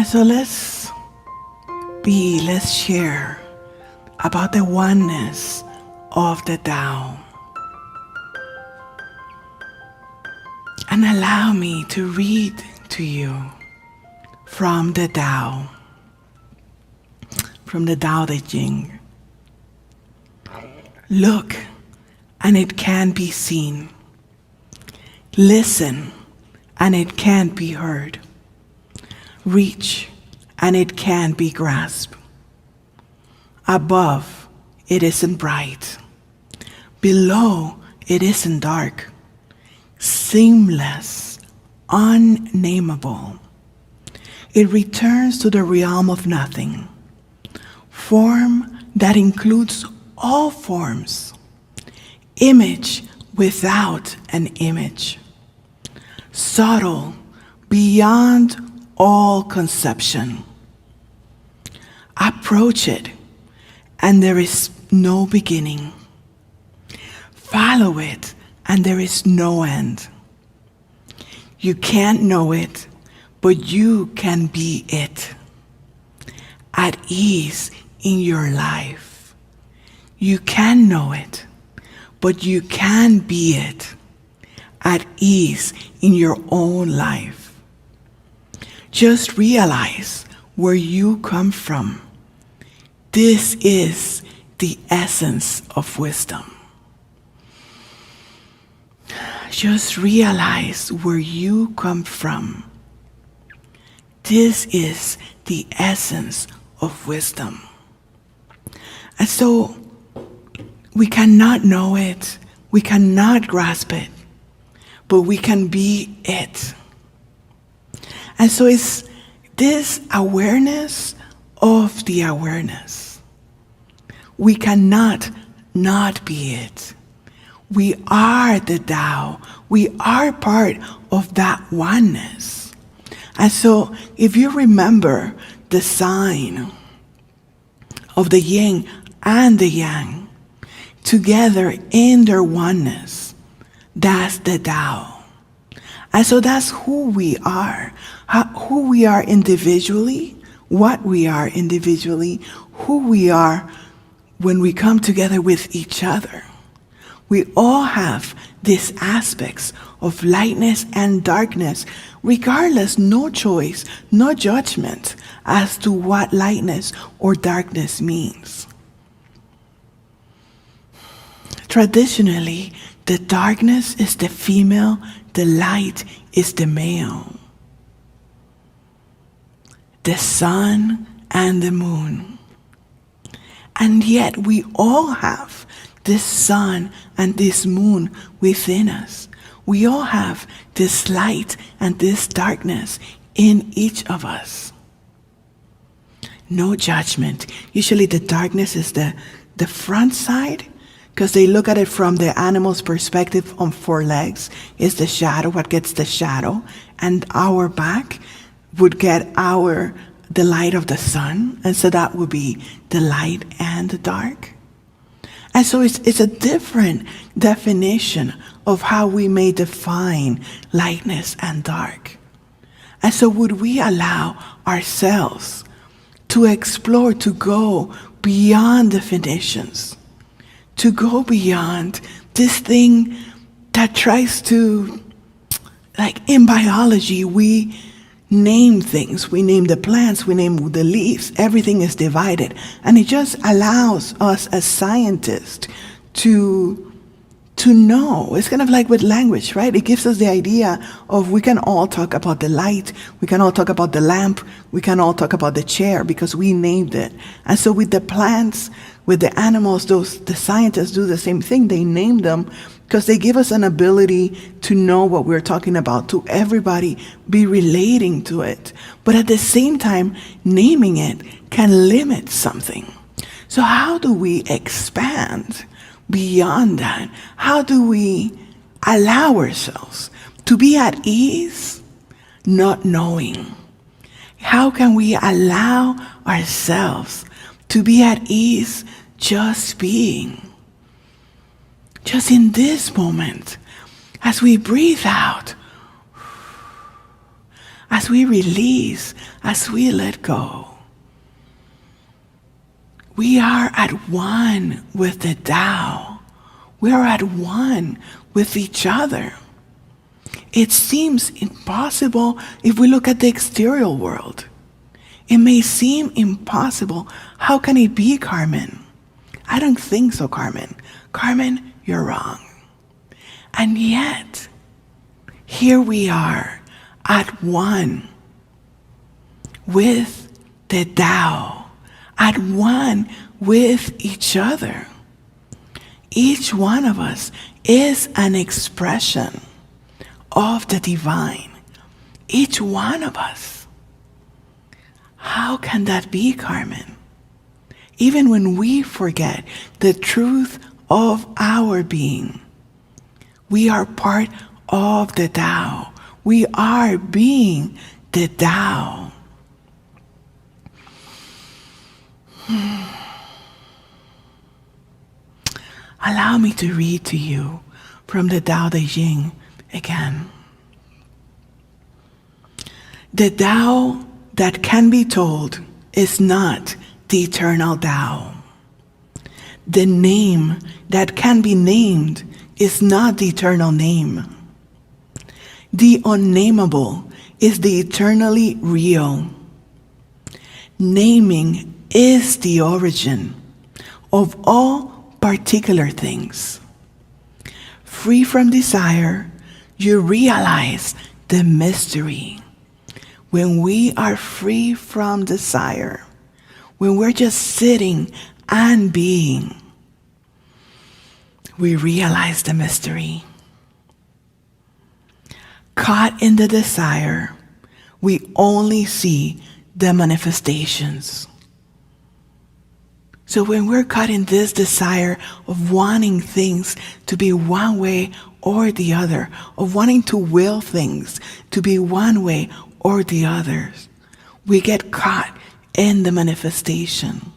And so let's share about the oneness of the Tao. And allow me to read to you from the Tao, from the Tao Te Ching. Look, and it can be seen. Listen, and it can't be heard. Reach, and it can't be grasped. Above, it isn't bright. Below, it isn't dark. Seamless, unnameable. It returns to the realm of nothing. Form that includes all forms. Image without an image. Subtle, beyond all conception. Approach it, and there is no beginning. Follow it, and there is no end. You can't know it, but you can be it. At ease in your life. You can know it, but you can be it. At ease in your own life. Just realize where you come from. This is the essence of wisdom. Just realize where you come from. This is the essence of wisdom. And so we cannot know it, we cannot grasp it, but we can be it. And so it's this awareness of the awareness. We cannot not be it. We are the Tao. We are part of that oneness. And so if you remember the sign of the yin and the yang together in their oneness, that's the Tao. And so that's who we are. Who we are individually, what we are individually, who we are when we come together with each other. We all have these aspects of lightness and darkness, regardless, no choice, no judgment as to what lightness or darkness means. Traditionally, the darkness is the female, the light is the male. The sun and the moon. And yet we all have this sun and this moon within us. We all have this light and this darkness in each of us. No judgment. Usually the darkness is the front side, because they look at it from the animal's perspective on 4 legs. Is the shadow, what gets the shadow, and our back would get the light of the sun, and so that would be the light and the dark. And so it's a different definition of how we may define lightness and dark. And so would we allow ourselves to explore, to go beyond definitions, to go beyond this thing that tries to, like in biology, we name things. We name the plants, we name the leaves. Everything is divided. And it just allows us as scientists to know. It's kind of like with language, right? It gives us the idea of we can all talk about the light, we can all talk about the lamp, we can all talk about the chair because we named it. And so with the plants, with the animals, the scientists do the same thing. They name them because they give us an ability to know what we're talking about, to everybody be relating to it. But at the same time, naming it can limit something. So how do we expand beyond that? How do we allow ourselves to be at ease, not knowing? How can we allow ourselves to be at ease, just being? Just in this moment, as we breathe out, as we release, as we let go, we are at one with the Tao. We are at one with each other. It seems impossible if we look at the exterior world. It may seem impossible. How can it be, Carmen? I don't think so, Carmen. Carmen, you're wrong. And yet, here we are at one with the Tao, at one with each other. Each one of us is an expression of the divine. Each one of us. How can that be, Carmen? Even when we forget the truth of our being, we are part of the Tao. We are being the Tao. Allow me to read to you from the Tao Te Ching again. The Tao that can be told is not the eternal Tao. The name that can be named is not the eternal name. The unnameable is the eternally real. Naming is the origin of all particular things. Free from desire, you realize the mystery. When we are free from desire, when we're just sitting and being, we realize the mystery. Caught in the desire, we only see the manifestations. So when we're caught in this desire of wanting things to be one way or the other, of wanting to will things to be one way or the other, we get caught in the manifestation.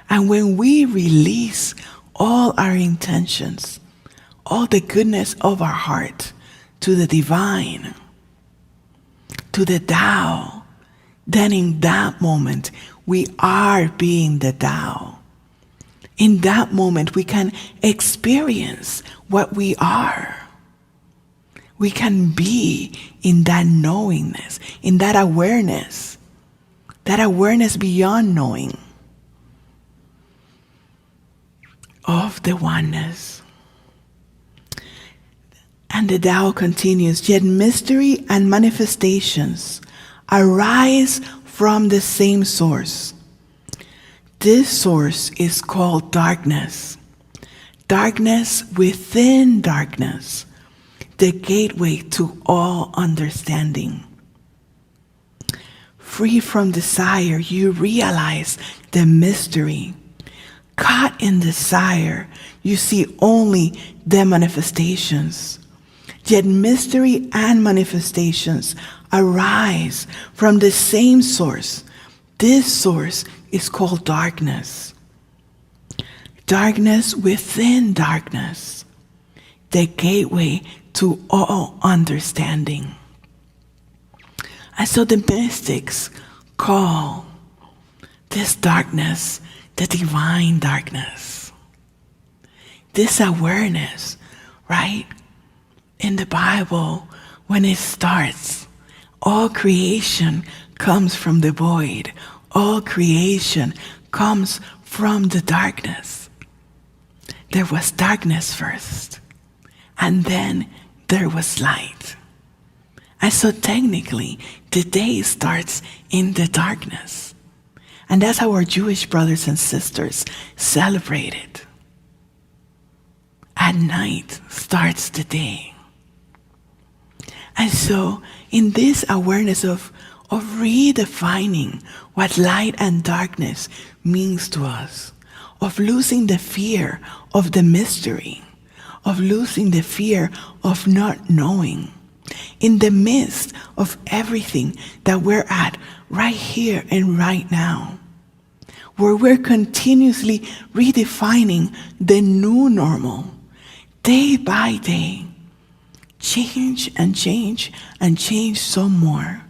And when we release all our intentions, all the goodness of our heart to the divine, to the Tao, then in that moment, we are being the Tao. In that moment, we can experience what we are. We can be in that knowingness, in that awareness beyond knowing of the oneness. And the Tao continues, yet mystery and manifestations arise from the same source. This source is called darkness. Darkness within darkness, the gateway to all understanding. Free from desire, you realize the mystery. Caught in desire, you see only the manifestations. Yet mystery and manifestations arise from the same source. This source is called darkness. Darkness within darkness, the gateway to all understanding. And so the mystics call this darkness the divine darkness. This awareness, right? In the Bible, when it starts, all creation comes from the void. All creation comes from the darkness. There was darkness first, and then there was light. And so technically, the day starts in the darkness. And that's how our Jewish brothers and sisters celebrate it. At night starts the day. And so in this awareness of redefining what light and darkness means to us, of losing the fear of the mystery, of losing the fear of not knowing, in the midst of everything that we're at right here and right now, where we're continuously redefining the new normal, day by day, change and change and change some more.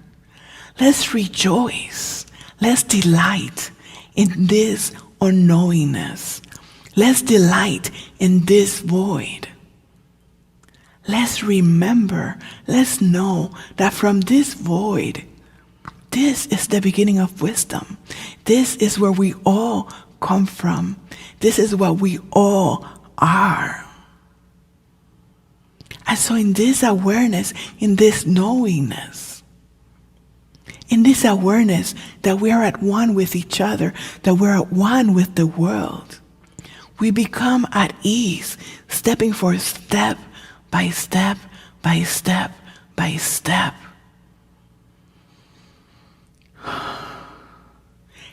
Let's rejoice. Let's delight in this unknowingness. Let's delight in this void. Let's remember, let's know that from this void, this is the beginning of wisdom. This is where we all come from. This is what we all are. And so in this awareness, in this knowingness, in this awareness that we are at one with each other, that we're at one with the world, we become at ease, stepping for step by step by step by step.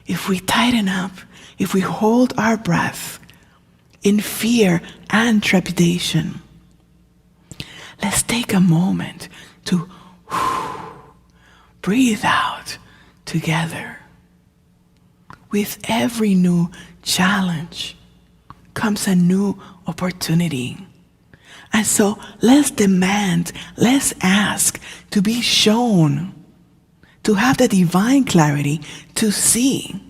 If we tighten up, if we hold our breath in fear and trepidation, let's take a moment to breathe out together. With every new challenge comes a new opportunity. And so let's demand, let's ask to be shown, to have the divine clarity to see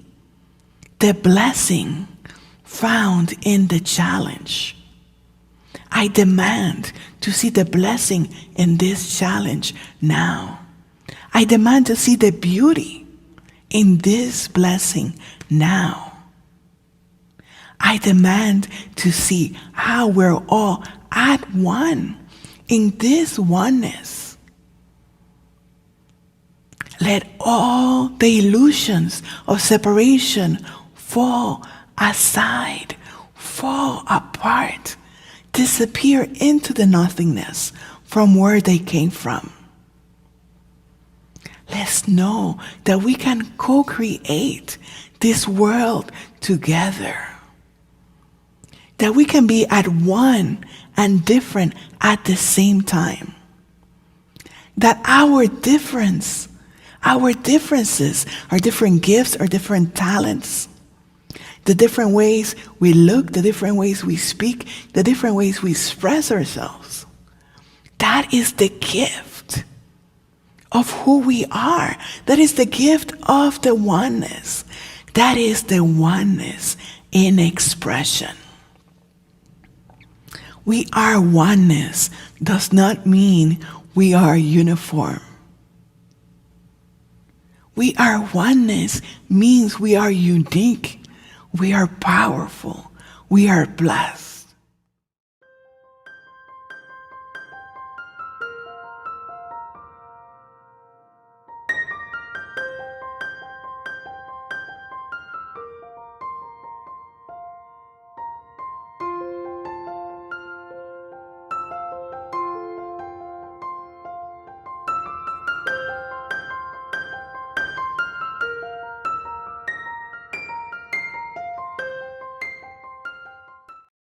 the blessing found in the challenge. I demand to see the blessing in this challenge now. I demand to see the beauty in this blessing now. I demand to see how we're all at one in this oneness. Let all the illusions of separation fall aside, fall apart, disappear into the nothingness from where they came from. Let's know that we can co-create this world together. That we can be at one and different at the same time. That our differences, our different gifts, our different talents, the different ways we look, the different ways we speak, the different ways we express ourselves, that is the gift of who we are. That is the gift of the oneness. That is the oneness in expression. We are oneness does not mean we are uniform. We are oneness means we are unique, we are powerful, we are blessed.